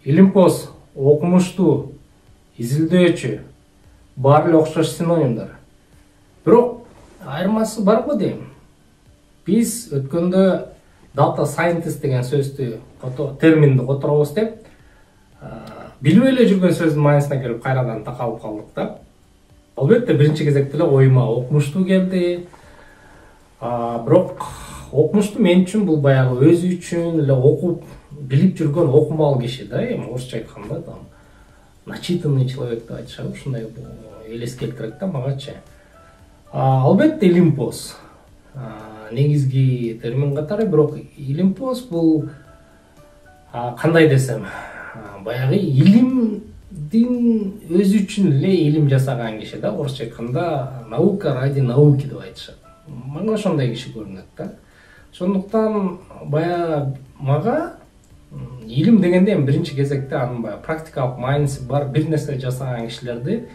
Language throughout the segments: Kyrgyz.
илимпоз, окумуштуу, изилдөөчү баары эле окшош синонимдер. Бирок айырмасы бар го дейм. Биз өткөндө data scientist деген сөздү, терминди которобуз деп, билбей эле жүргөн сөздүн маанисине келип кайрадан такалып калдык да. Албетте биринчи кезекте эле оюма окумуштуу келди. Бирок окумуштуу мен үчүн бул баягы өзү үчүн эле окуп, билип жүргөн окумал киши да, эми орусча айтканда там начитанный человек деп айтышат, ушундай элес келтирет да магачы. Албетте илимпоз негизги термин катары, бирок илимпоз бул кандай десем, баягы илимдин өзү үчүн эле илим жасаган киши да, орусча айтканда наука ради науки деп айтышат. Мага ошондой киши көрүнөт да. Ошондуктан баягы мага илим дегенде эми биринчи кезекте анын баягы практикалык мааниси бар бир нерсе жасаган кишилерди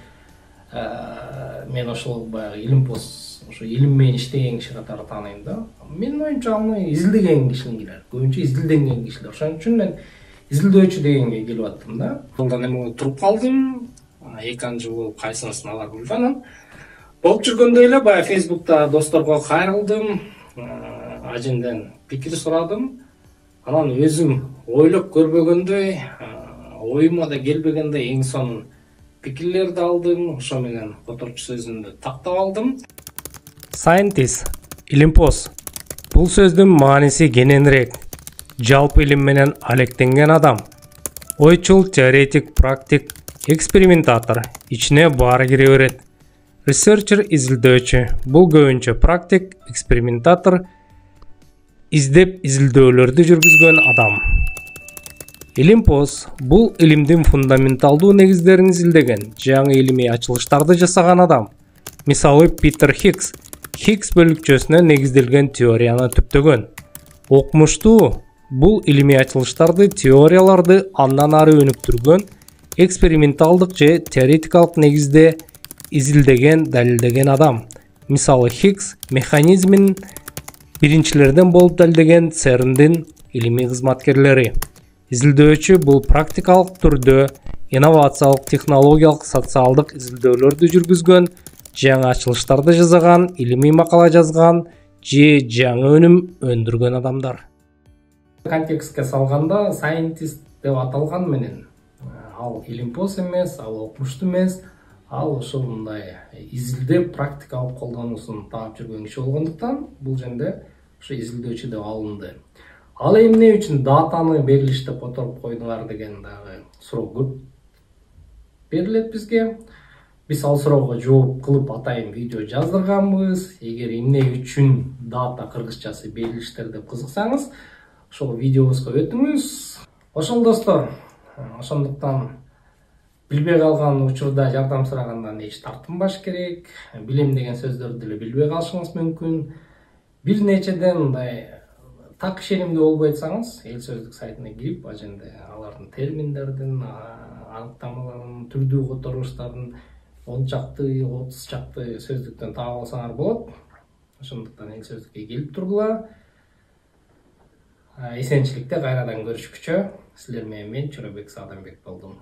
мен ошол баягы илимпоз, ошо илим менен иштеген киши катары тааныйм да. Менин оюмча аны изилдеген кишилер, көбүнчө изилденген кишилер. Ошон үчүн мен изилдөөчү дегенге келип аттым да. Ондан эми туруп калдым. 2 жыл болуп кайсынысын алар билбейм. Болуп жүргөндө эле баягы Facebook'та досторго кайрылдым. Аженден пикир сурадым. Анан өзүм ойлоп көрбөгөндөй, оюма да келбегендей эң сонун пикирлерди алдым. Ошо менен которчу сөзүмдү тактап алдым. Scientist, илимпоз. Бул сөздүн мааниси кененирээк. Жалпы илим менен алектенген адам. Ойчул, теоретик, практик, экспериментатор. Ичине баары кире берет. Researcher, изилдөөчү. Бул көбүнчө практик, экспериментатор, издеп изилдөөлөрдү жүргүзгөн адам. Илимпоз бул илимдин фундаменталдуу негиздерин изилдеген, жаңы илимий ачылыштарды жасаган адам. Мисалы Питер Хиггс, Хиггс бөлүкчөсүнө негизделген теорияны түптөгөн. Окумуштуу бул илимий ачылыштарды, теорияларды андан ары өнүктүргөн, эксперименталдык же теоретикалык негизде изилдеген, далилдеген адам. Мисалы Хиггс механизмин биринчилерден болуп далилдеген ЦЕРНдин илимий кызматкерлери. Изилдөөчү бул практикалык түрдө инновациялык, технологиялык, социалдык изилдөөлөрдү жүргүзгөн, жаңы ачылыштарды жасаган, илимий макала жазган же жаңы өнүм өндүргөн адамдар. Контекстке салганда scientist деп аталган менен ал илимпоз эмес, ал окумуштуу эмес, ал ушундай изилдеп практикалык колдонуусун таап жүргөн киши болгондуктан бул жерде ошо изилдөөчү деп алынды. Ал эмне үчүн датаны берилиштеп которуп койдуңар деген дагы суроо көп берилет бизге. Биз ал суроого жооп кылып атайын видео жаздырганбыз. Эгер эмне үчүн дата кыргызчасы берилиштер деп кызыксаңыз, ошол видеобузга өтүңүз. Ошол достор, ошондуктан билбей калган учурда жардам сурагандан эч тартынбаш керек. Билем деген сөздөрдү деле билбей калышыңыз мүмкүн. Бир нечеден мындай так ишенимдүү болбой атсаңыз, эл сөздүк сайтына кирип, аженде алардын терминдердин, аныктамаларын, түрдүү которуштарын 10 чакты, 30 чакты сөздүктөн таап алсаңар болот. Ошондуктан эл сөздүккө келип тургула. Эсенчиликте кайрадан көрүшкүчө, силер менен мен Чоробек Саадамбек болдум.